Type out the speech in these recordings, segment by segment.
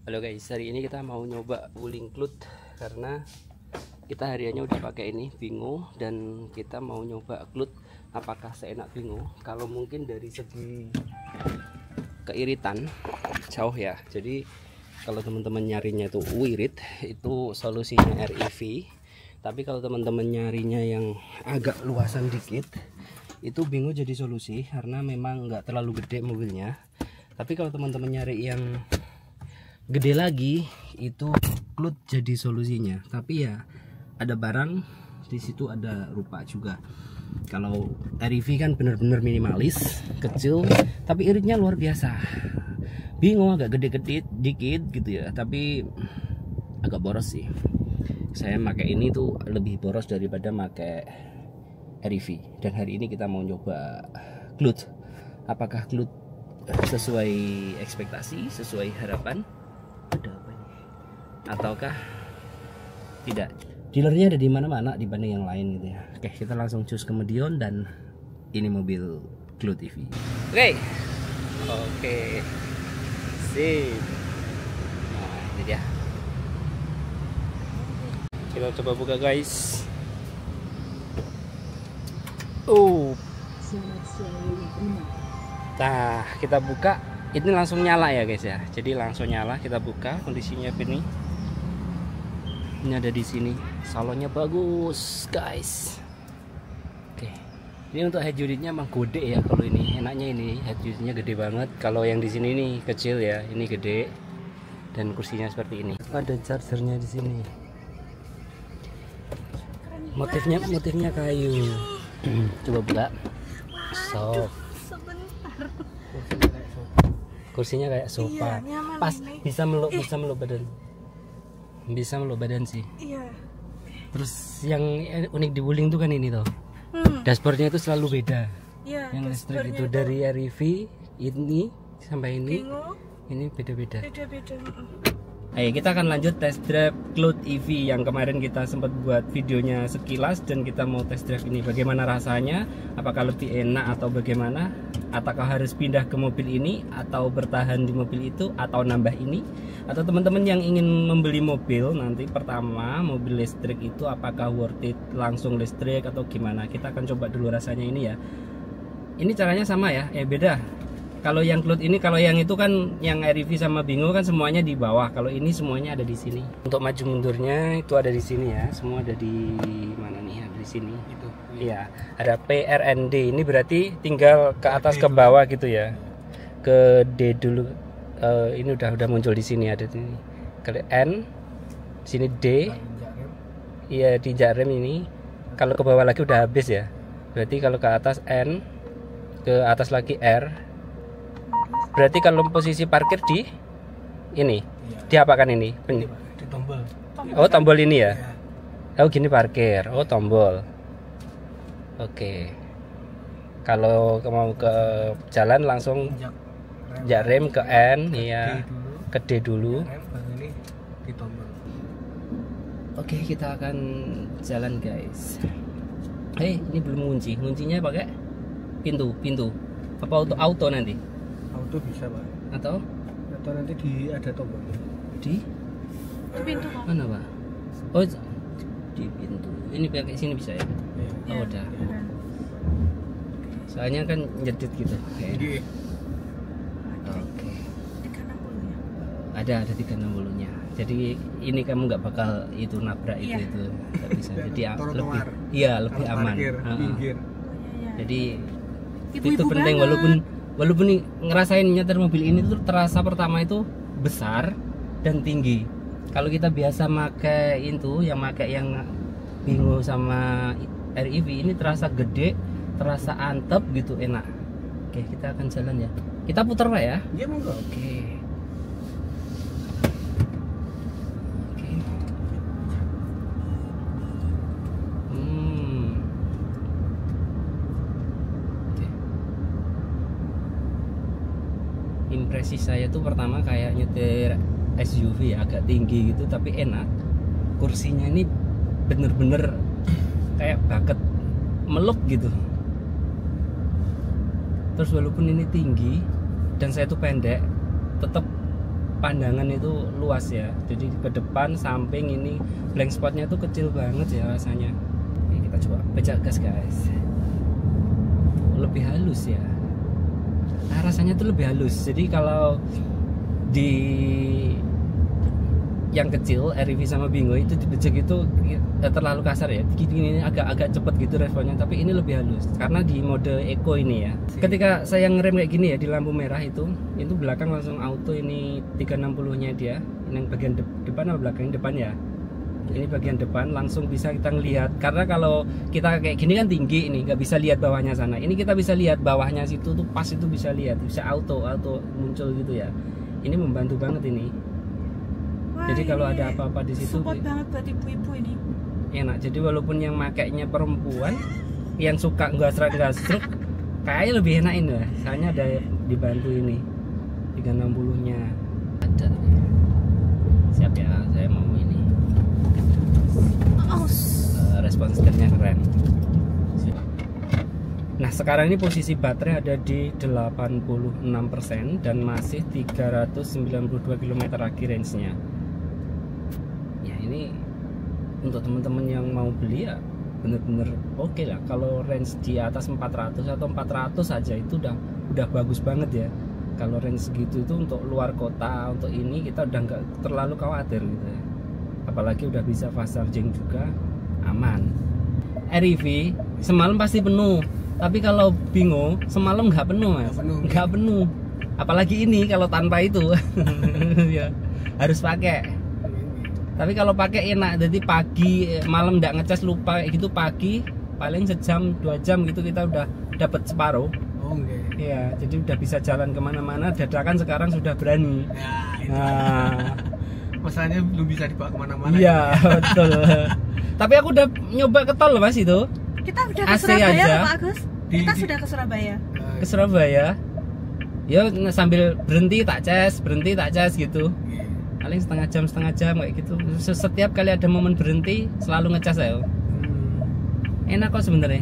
Halo guys, hari ini kita mau nyoba wuling cloud karena kita hariannya udah pakai ini bingung, dan kita mau nyoba cloud apakah seenak bingung. Kalau mungkin dari segi keiritan jauh ya. Jadi kalau teman-teman nyarinya itu wirid, itu solusinya REV. Tapi kalau teman-teman nyarinya yang agak luasan dikit, itu bingung jadi solusi karena memang nggak terlalu gede mobilnya. Tapi kalau teman-teman nyari yang gede lagi, itu cloud jadi solusinya. Tapi ya ada barang di situ, ada rupa juga. Kalau REV kan bener-bener minimalis, kecil, tapi iritnya luar biasa. Bingung, agak gede-gede dikit gitu ya, tapi agak boros sih. Saya pakai ini tuh lebih boros daripada pakai REV. Dan hari ini kita mau coba cloud. Apakah cloud sesuai ekspektasi, sesuai harapan? Ada apa ini? Ataukah tidak? Dealernya ada di mana-mana dibanding yang lain gitu ya. Oke, kita langsung cus ke Medion, dan ini mobil cloud EV. Oke, sip. Nah, ini dia. Kita coba buka guys. Nah, kita buka. Ini langsung nyala ya guys ya. Jadi langsung nyala, kita buka kondisinya ini. Ini ada di sini. Salonnya bagus guys. Oke. Ini untuk head unitnya emang gede ya. Kalau ini enaknya ini head unitnya gede banget. Kalau yang di sini nih kecil ya, ini gede. Dan kursinya seperti ini. Ada chargernya di sini. Motifnya kayu. Coba buka. Kursinya kayak sofa. Iya, pas ini. bisa meluk badan. Bisa meluk badan sih. Iya. Terus yang unik di wuling tuh kan ini toh. Dashboardnya itu selalu beda. Iya. Yang listrik itu dari REV ini sampai ini. Bingung. Ini beda-beda. Beda-beda. Ayo kita akan lanjut test drive cloud EV yang kemarin kita sempat buat videonya sekilas, dan kita mau test drive ini bagaimana rasanya, apakah lebih enak atau bagaimana, ataukah harus pindah ke mobil ini atau bertahan di mobil itu atau nambah ini, atau teman-teman yang ingin membeli mobil nanti pertama mobil listrik itu apakah worth it langsung listrik atau gimana. Kita akan coba dulu rasanya ini ya. Ini caranya sama ya, beda. Kalau yang cloud ini, kalau yang itu kan yang REV sama Bingo kan semuanya di bawah. Kalau ini semuanya ada di sini. Untuk maju mundurnya itu ada di sini ya. Semua ada di mana nih? Ada di sini. Itu. Iya. Ada PRND. Ini berarti tinggal ke atas ke bawah gitu ya. Ke D dulu. Ini udah muncul di sini, ada di sini. Ke N. Sini D. Iya, di rem ini. Kalau ke bawah lagi udah habis ya. Berarti kalau ke atas N, ke atas lagi R. Berarti kalau posisi parkir di ini, diapakan ini? Di tombol. Oh, tombol ini ya? Oh, gini parkir. Oh, tombol. Oke. Kalau mau ke jalan langsung jak rem ke N, ya. Ke D dulu. Ini di tombol. Oke, kita akan jalan guys. Ini belum ngunci. Nguncinya pakai pintu. Apa auto nanti? Auto bisa pak. Atau nanti ada tombol di Pintu kok. mana pak? Oh, di pintu. Ini pakai sini bisa ya? Oh, udah. Soalnya kan nyedit gitu. Jadi Oke. 360 ya. Ada 360-nya. Jadi ini kamu nggak bakal itu nabrak Iya. itu nggak bisa. Jadi trotoar. lebih aman. parkir, pinggir. Jadi Ibu-ibu itu penting, banget. walaupun nih ngerasain nyetir mobil ini tuh terasa pertama itu besar dan tinggi. Kalau kita biasa pakai itu, yang Bingo sama REV, ini terasa gede, terasa antep gitu, enak. Oke, kita akan jalan ya. Kita putar pak ya. Iya monggo. Oke. Impresi saya tuh pertama kayak nyetir SUV ya, agak tinggi gitu tapi enak. Kursinya ini bener-bener kayak bucket meluk gitu. Terus walaupun ini tinggi dan saya tuh pendek, tetap pandangan itu luas ya. Jadi ke depan, samping ini blank spotnya tuh kecil banget ya rasanya. Oke, kita coba pecah gas guys. Lebih halus ya. Nah, rasanya tuh lebih halus. Jadi kalau di yang kecil RV sama Bingo itu dibejek itu terlalu kasar ya. Ini agak cepet gitu responnya, tapi ini lebih halus karena di mode eco ini ya. Ketika saya ngerem kayak gini ya di lampu merah itu belakang langsung auto. Ini 360-nya dia. Yang bagian depan atau belakang? Depan ya. Ini bagian depan langsung bisa kita ngelihat. Karena kalau kita kayak gini kan tinggi ini, nggak bisa lihat bawahnya sana. Ini kita bisa lihat bawahnya situ tuh pas, itu bisa lihat, bisa auto muncul gitu ya. Ini membantu banget ini. Wah, jadi kalau ada apa-apa di situ support banget buat ibu-ibu ini. Enak. Jadi walaupun yang makainya perempuan yang suka gasrak-gasruk kayaknya lebih enak ini ya. Soalnya ada dibantu ini 360-nya ada. Siap ya, saya mau ini. Respons setirnya keren. Nah sekarang ini posisi baterai ada di 86% dan masih 392 km lagi range-nya. Ya ini untuk teman-teman yang mau beli ya bener-bener oke lah. Kalau range di atas 400 atau 400 aja itu udah bagus banget ya. Kalau range segitu itu untuk luar kota, untuk ini kita udah nggak terlalu khawatir gitu ya. Apalagi udah bisa fast charging juga, aman. REV semalam pasti penuh. Tapi kalau Bingo semalam nggak penuh mas, nggak penuh. Apalagi ini kalau tanpa itu ya harus pakai. Tapi kalau pakai enak, jadi pagi malam nggak ngecas lupa kayak gitu, pagi paling sejam 2 jam gitu kita udah dapat separuh. Oh okay. Iya, jadi udah bisa jalan kemana-mana. Dadakan sekarang sudah berani. Ya, itu. Nah, masalahnya belum bisa dibawa kemana-mana. iya betul. Tapi aku udah nyoba ke tol mas itu. Kita udah ke AC Surabaya aja. Pak Agus. Kita sudah ke Surabaya. Ke Surabaya. Ya sambil berhenti tak cas gitu. Paling setengah jam kayak gitu. Setiap kali ada momen berhenti selalu ngecas saya. Enak kok sebenarnya.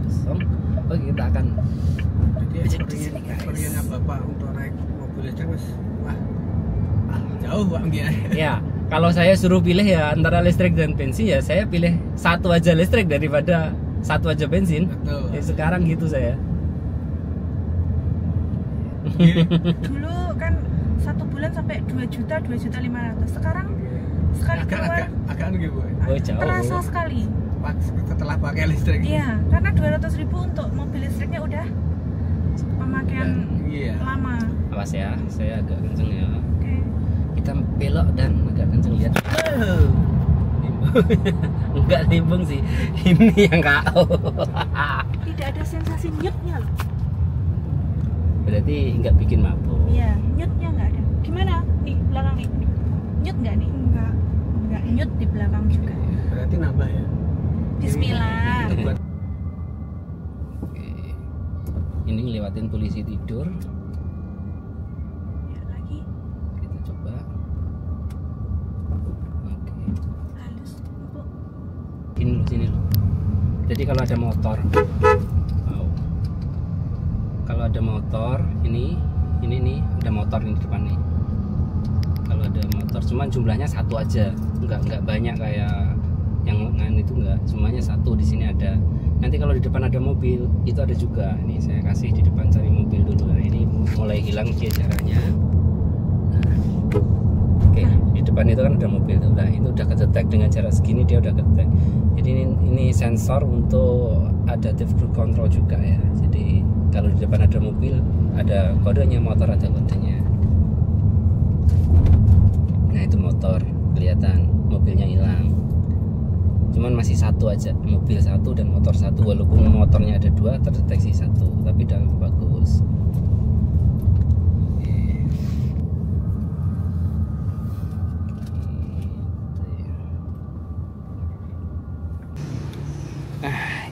Kosong. Oke, kita akan Jadi experience-nya Bapak untuk naik mobil listrik mas, wah jauh Pak Mgia. Ya, kalau saya suruh pilih ya antara listrik dan bensin ya saya pilih satu aja listrik daripada satu aja bensin. Betul. Ya, sekarang gitu saya. Dulu kan 1 bulan sampai 2.500.000. Sekarang sekali keluar agak anu gitu. Oh, jauh. terasa sekali. Setelah pakai listrik. Iya, karena 200.000 untuk mobil listriknya udah pemakaian Iya. lama. Awas ya, saya agak kenceng ya. Oke. Kita belok dan agak kenceng, lihat. Enggak limbung sih, ini yang KO. Tidak ada sensasi nyutnya loh. Berarti nggak bikin mabuk. Iya, nyutnya nggak ada. Gimana? Nih belakang nih. Nyut nggak nih? Enggak nyut di belakang juga. Berarti nambah ya. Bismillah. Itu buat Oke. Ini ngelewatin polisi tidur. Ya, lagi Kita coba. Oke. halus, empuk. Sini loh. Jadi kalau ada motor, wow. Kalau ada motor, ini nih ada motor ini di depan nih. Kalau ada motor, cuman jumlahnya satu aja, nggak banyak kayak yang ngan itu nggak, semuanya satu di sini ada. Nanti kalau di depan ada mobil, itu ada juga. Ini saya kasih di depan cari mobil dulu. Nah, ini mulai hilang dia jaraknya. Nah. Oke, di depan itu kan ada mobil tuh. Nah, itu udah kedetek dengan jarak segini dia udah kedetek. Jadi ini sensor untuk adaptive cruise control juga ya. Jadi kalau di depan ada mobil, ada kodenya, motor ada kodenya. Nah, itu motor kelihatan, mobilnya hilang. Cuman masih satu aja, mobil satu dan motor satu, walaupun motornya ada 2 terdeteksi 1, tapi udah bagus.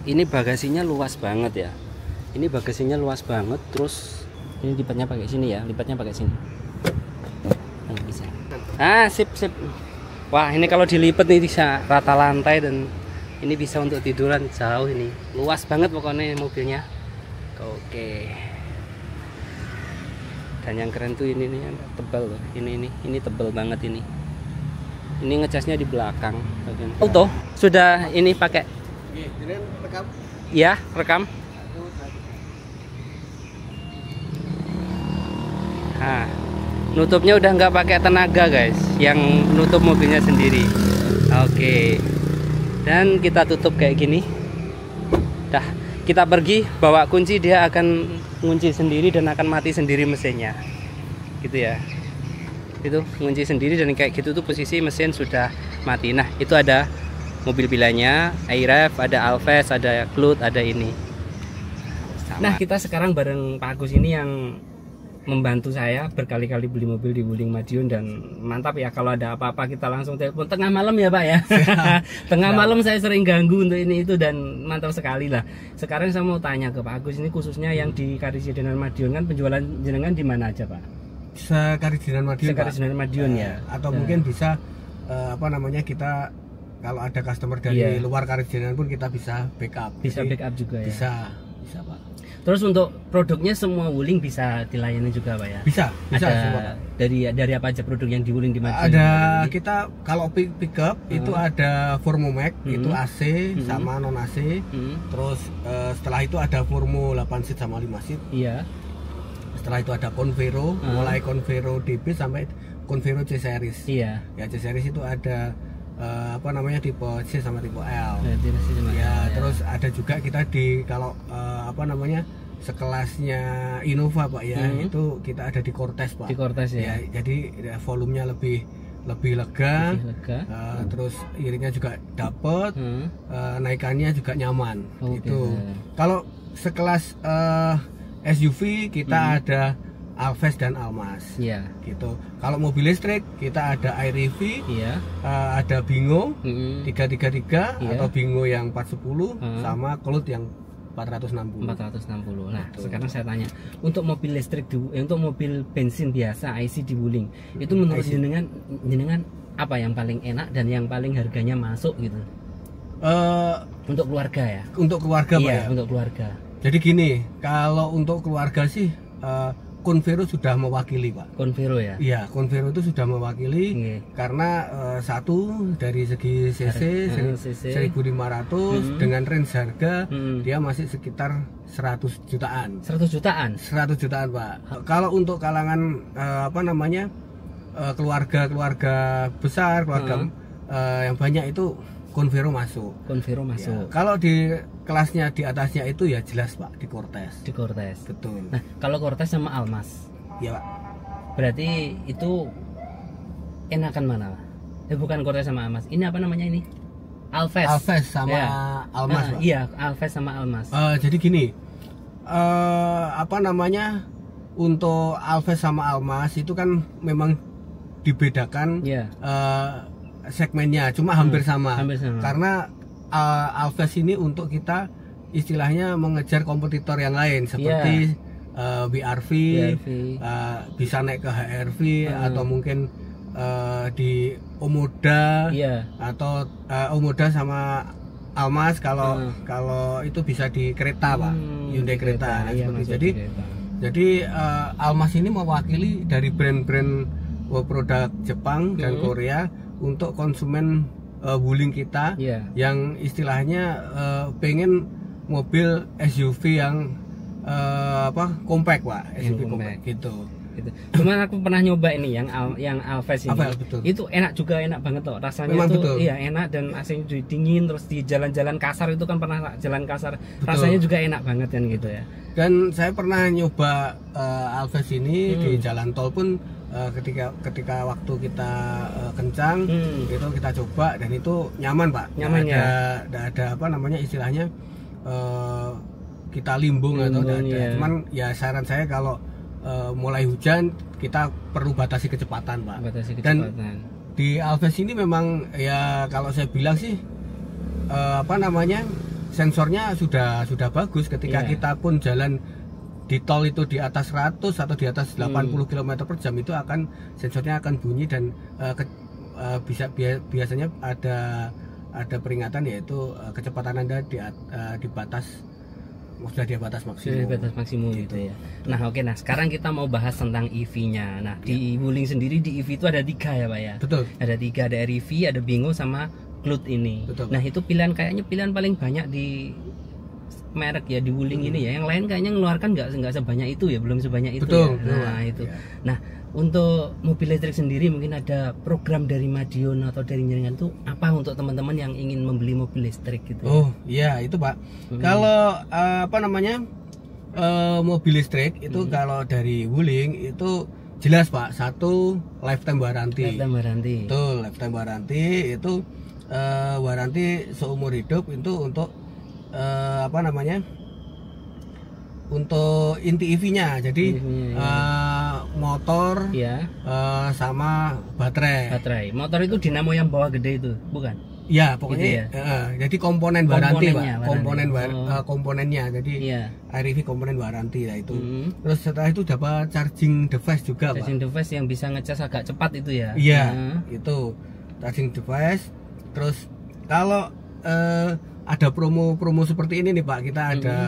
Ini bagasinya luas banget ya. Ini bagasinya luas banget. Terus ini lipatnya pakai sini ya, lipatnya pakai sini. Nah, bisa. Sip. Wah, ini kalau dilipat nih bisa rata lantai dan ini bisa untuk tiduran jauh ini. Luas banget pokoknya mobilnya. Oke. Dan yang keren tuh ini nih, tebal loh. Ini tebal banget ini. Ini ngecasnya di belakang. Auto sudah ini pakai. Rekam. Ya, rekam. Nah, nutupnya udah nggak pakai tenaga guys, yang nutup mobilnya sendiri. Oke. Dan kita tutup kayak gini. Dah, kita pergi bawa kunci, dia akan ngunci sendiri dan akan mati sendiri mesinnya. Gitu ya. Itu ngunci sendiri dan kayak gitu tuh posisi mesin sudah mati. Nah, itu ada mobil pilanya, iRev, ada Alves, ada Kloot, ada ini. Nah, kita sekarang bareng Pak Agus ini yang membantu saya berkali-kali beli mobil di Wuling Madiun, dan mantap ya kalau ada apa-apa kita langsung telepon tengah malam ya Pak ya. Tengah malam saya sering ganggu untuk ini itu, dan mantap sekali lah. Sekarang saya mau tanya ke Pak Agus ini, khususnya yang di Karisidenan Madiun, kan penjualan jenengan di mana aja Pak? Karisidenan Madiun. Karisidenan Madiun ya. Atau mungkin bisa apa namanya, kita kalau ada customer dari luar Karisidenan pun kita bisa backup. Bisa backup juga ya. Bisa Pak. Terus untuk produknya semua Wuling bisa dilayani juga Pak ya? Bisa ada semua. Dari apa aja produk yang di Wuling di Madiun? Ada kita kalau pickup itu ada Formomax, itu AC sama non AC. Terus setelah itu ada Formo 8 seat sama 5 seat. Iya. Setelah itu ada Convero, mulai Convero DB sampai Convero C series. Iya. Ya C series itu ada apa namanya, tipe C sama tipe L. Terus ada juga kita di kalau apa namanya, sekelasnya Innova Pak ya, itu kita ada di Cortez Pak. Di Cortez ya. Jadi volumenya lebih lega. Terus iringnya juga dapat, naikannya juga nyaman. Gitu. Kalau sekelas SUV kita ada Alves dan Almas. Iya. Gitu. Kalau mobil listrik kita ada iRev, ada Bingo 333 atau Bingo yang 410 sama Kloot yang 460. Nah, sekarang saya tanya, untuk mobil listrik untuk mobil bensin biasa IC di Wuling, itu menurut jenengan apa yang paling enak dan yang paling harganya masuk gitu? Untuk keluarga ya? Untuk keluarga Pak ya? Untuk keluarga. Jadi gini, kalau untuk keluarga sih Convero sudah mewakili Pak. Convero ya? Iya, Convero itu sudah mewakili karena satu dari segi CC 1500 dengan range harga dia masih sekitar 100 jutaan. 100 jutaan? 100 jutaan Pak. Kalau untuk kalangan apa namanya, keluarga besar, keluarga yang banyak itu Convero masuk. Ya, kalau di kelasnya di atasnya itu ya jelas Pak, di Cortez. Di Cortez. Betul. Nah, kalau Cortez sama Almas. Iya Pak. Berarti itu enakan mana? Bukan Cortez sama Almas. Ini apa namanya ini? Alves. Alves sama Almas Pak. Iya, Alves sama Almas. Jadi gini. Apa namanya? Untuk Alves sama Almas itu kan memang dibedakan segmennya, cuma hampir sama. Karena Alves ini untuk kita istilahnya mengejar kompetitor yang lain seperti BRV, bisa naik ke HRV atau mungkin di Omoda atau Omoda sama Almas kalau itu bisa di kereta Pak, Hyundai kereta. Jadi Almas ini mewakili dari brand-brand produk Jepang dan Korea untuk konsumen Wuling kita yang istilahnya pengen mobil SUV yang compact Pak, SUV compact gitu. Cuman aku pernah nyoba ini yang Alves ini. Itu enak juga, enak banget loh rasanya. Memang tuh enak, dan AC-nya dingin, terus di jalan-jalan kasar itu kan pernah jalan kasar. Rasanya juga enak banget kan gitu ya. Dan saya pernah nyoba Alves ini di jalan tol pun ketika waktu kita kencang itu kita coba, dan itu nyaman Pak. Nyaman ya. Ada apa namanya istilahnya kita limbung atau ada. Cuman ya saran saya kalau mulai hujan kita perlu batasi kecepatan Pak. Dan di Alves ini memang ya kalau saya bilang sih apa namanya sensornya sudah bagus. Ketika kita pun jalan di tol itu di atas 100 atau di atas 80 km per jam itu akan sensornya akan bunyi, dan biasanya ada peringatan, yaitu kecepatan Anda di batas sudah di batas maksimum. Sudah di batas maksimum gitu ya. Nah oke, nah sekarang kita mau bahas tentang EV-nya. Nah di Wuling sendiri di EV itu ada 3 ya Pak ya? Betul. Ada 3, ada REV, ada Bingo sama Cloud ini. Betul. Nah itu kayaknya pilihan paling banyak di merek ya di Wuling ini ya. Yang lain kayaknya ngeluarkan nggak sebanyak itu ya, belum sebanyak itu. Betul. Ya. Nah itu. Ya. Nah untuk mobil listrik sendiri mungkin ada program dari Madiun atau dari Nyaringan itu apa untuk teman-teman yang ingin membeli mobil listrik gitu? Oh iya itu Pak. Kalau mobil listrik itu kalau dari Wuling itu jelas Pak, 1 lifetime warranty. Lifetime warranty. Betul, lifetime warranty itu warranty seumur hidup itu untuk untuk inti EV-nya, jadi motor ya. Sama baterai. Motor itu dinamo yang bawah gede itu, bukan? Ya pokoknya. Jadi komponen warranty Pak, komponennya. Jadi REV komponen warranty lah itu. Terus setelah itu dapat charging device juga Charging device yang bisa ngecas agak cepat itu ya? Iya, itu charging device. Terus kalau ada promo seperti ini nih Pak, kita ada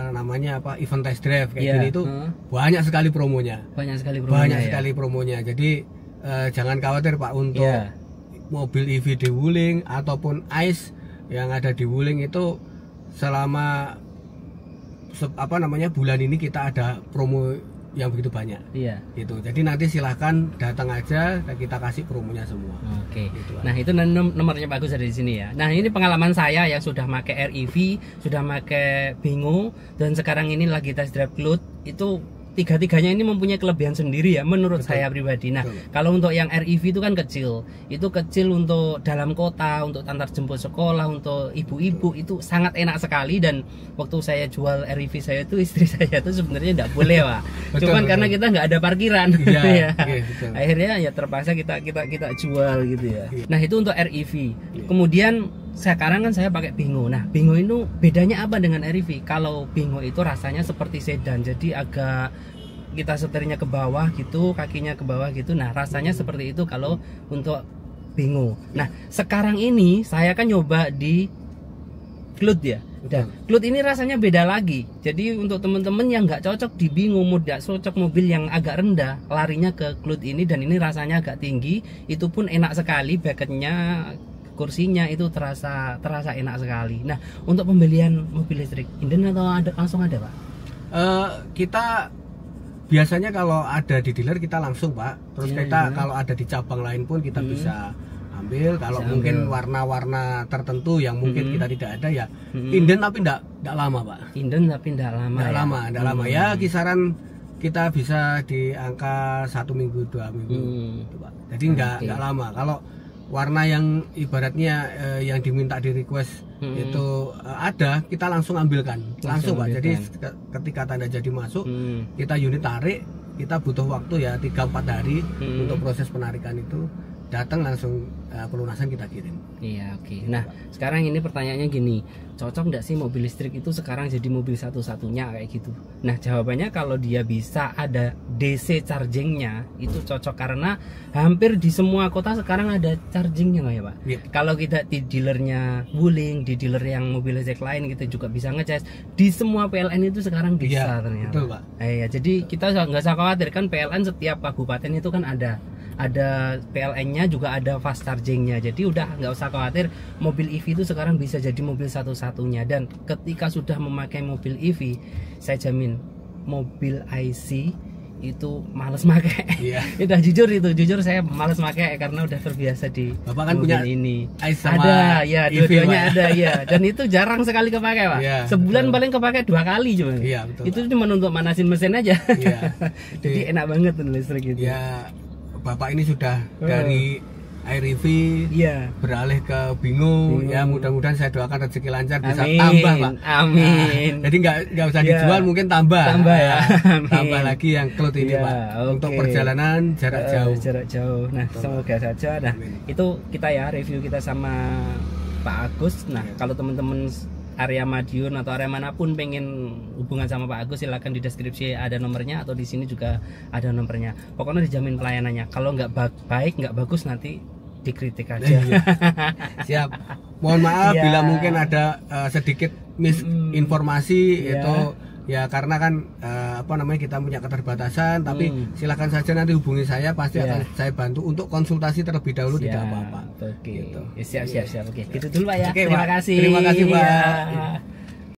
namanya event test drive kayak gini itu banyak sekali promonya. Sekali promonya. Jadi jangan khawatir Pak untuk mobil EV di Wuling ataupun ICE yang ada di Wuling itu selama bulan ini kita ada promo yang begitu banyak. Iya. Gitu. Jadi nanti silahkan datang aja, kita kasih promonya semua. Oke. Gitu. Nah itu nomornya bagus ada di sini ya. Nah ini pengalaman saya yang sudah pakai REV, sudah pakai Bingo, dan sekarang ini lagi test drive Cloud, itu tiga-tiganya ini mempunyai kelebihan sendiri ya menurut saya pribadi. Nah kalau untuk yang REV itu kan kecil untuk dalam kota, untuk antar jemput sekolah, untuk ibu-ibu itu sangat enak sekali. Dan waktu saya jual REV saya itu istri saya itu sebenarnya nggak boleh Pak. Cuman karena kita nggak ada parkiran ya. Akhirnya ya terpaksa kita jual gitu ya. Nah itu untuk REV. Kemudian sekarang kan saya pakai Bingo. Nah Bingo itu bedanya apa dengan REV? Kalau Bingo itu rasanya seperti sedan, jadi agak kita setirnya ke bawah gitu, kakinya ke bawah gitu. Nah rasanya seperti itu kalau untuk Bingo. Nah sekarang ini saya kan nyoba di Cloud ya. Dan Cloud ini rasanya beda lagi. Jadi untuk teman-teman yang nggak cocok di Bingo, nggak cocok mobil yang agak rendah, larinya ke Cloud ini. Dan ini rasanya agak tinggi, itu pun enak sekali. Bucketnya, kursinya itu terasa enak sekali. Nah untuk pembelian mobil listrik inden atau langsung ada Pak? Kita biasanya kalau ada di dealer kita langsung Pak. Terus kita kalau ada di cabang lain pun kita bisa ambil. Kalau mungkin warna-warna tertentu yang mungkin kita tidak ada ya inden, tapi tidak lama Pak. Inden tapi tidak lama. Tidak lama ya, kisaran kita bisa di angka 1 minggu 2 minggu gitu, Pak. Jadi nggak lama. Kalau warna yang ibaratnya yang diminta di request itu ada, kita langsung ambilkan langsung Pak. Jadi ketika tanda jadi masuk, kita unit tarik, kita butuh waktu ya 3-4 hari untuk proses penarikan itu. Datang langsung pelunasan kita kirim. Iya oke. Nah sekarang ini pertanyaannya gini, cocok nggak sih mobil listrik itu sekarang jadi mobil satu-satunya kayak gitu? Nah jawabannya kalau dia bisa ada DC chargingnya itu cocok, karena hampir di semua kota sekarang ada chargingnya nggak ya Pak? Kalau kita di dealernya Wuling, di dealer yang mobil listrik lain kita juga bisa ngecas. Di semua PLN itu sekarang bisa ternyata. Betul Pak. Jadi kita nggak usah khawatir, kan PLN setiap kabupaten itu kan ada PLN-nya juga ada fast charging-nya. Jadi udah nggak usah khawatir, mobil EV itu sekarang bisa jadi mobil satu-satunya. Dan ketika sudah memakai mobil EV, saya jamin mobil IC itu males pakai. Udah jujur saya males pakai karena udah terbiasa di Bapak kan punya ini. Sama ada ya, dua-duanya ada ya. Dan itu jarang sekali kepakai Pak. Sebulan paling kepakai 2 kali cuma. Itu cuma untuk manasin mesin aja. Jadi enak banget listrik itu. Bapak ini sudah dari REV beralih ke Bingo. Ya mudah-mudahan saya doakan rezeki lancar, bisa tambah Pak. Amin. Jadi nggak usah dijual, mungkin tambah ya. Tambah lagi yang Cloud ini Pak. Untuk perjalanan jarak jauh. Nah semoga saja. Nah itu kita ya review kita sama Pak Agus. Nah kalau teman-teman area Madiun atau area manapun pengen hubungan sama Pak Agus, silakan di deskripsi ada nomornya, atau di sini juga ada nomornya. Pokoknya dijamin pelayanannya. Kalau nggak baik, nggak bagus, nanti dikritik aja. Siap. Mohon maaf bila mungkin ada sedikit misinformasi itu ya karena kan kita punya keterbatasan, tapi silakan saja nanti hubungi saya, pasti akan saya bantu untuk konsultasi terlebih dahulu, tidak apa-apa. Oke. Gitu. Siap. Oke, gitu dulu Pak ya. Oke, Terima Pak. kasih. Terima kasih, Pak. Ya.